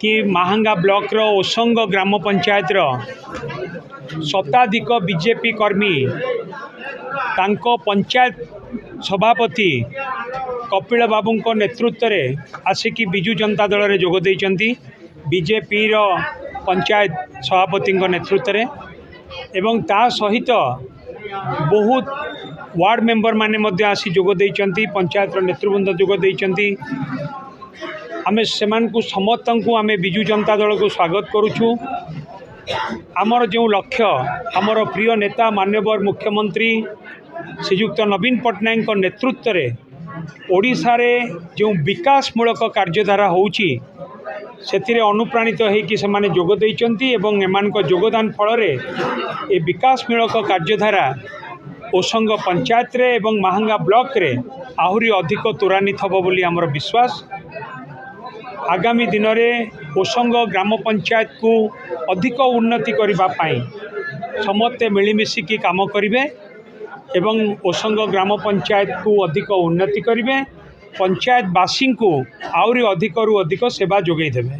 कि महांगा ब्लॉक रो ओसंग ग्राम पंचायत रो शताधिक बीजेपी कर्मी तांको पंचायत सभापति कपिल बाबू नेतृत्व में आसिकी विजु जनता दल में जोग देइचंती। बीजेपी रो पंचायत सभापति नेतृत्व में एवं ता सहित बहुत वार्ड मेंबर माने मध्य आसी जोग देइचंती। पंचायत रो नेतृवृंद जोग देइचंती। आमे सेमान को समस्त को आमे विजु जनता दल को स्वागत करुछु। आमर जो लक्ष्य आमर प्रिय नेता माननीय मुख्यमंत्री श्रीयुक्त नवीन पट्टनायक नेतृत्व में ओडिशा रे जो विकासमूलक कार्यधारा होउची से अनुप्राणित होइकि से माने जोग देइचंती एवं एमानक योगदान फल ए विकासमूलक कार्यधारा ओसंग पंचायत रे एवं महांगा ब्लॉक रे आहुरी अधिक त्वरान्वित हबो बोली आमर विश्वास। आगामी दिन में ओसंग ग्राम पंचायत को अधिक उन्नति करने समस्ते मिलमिशिकी काम करेंगे एवं ओसंग ग्राम पंचायत को अधिक उन्नति करेंगे। पंचायतवासी को आहुरी अधिक रु अधिक सेवा जोगाई देवे।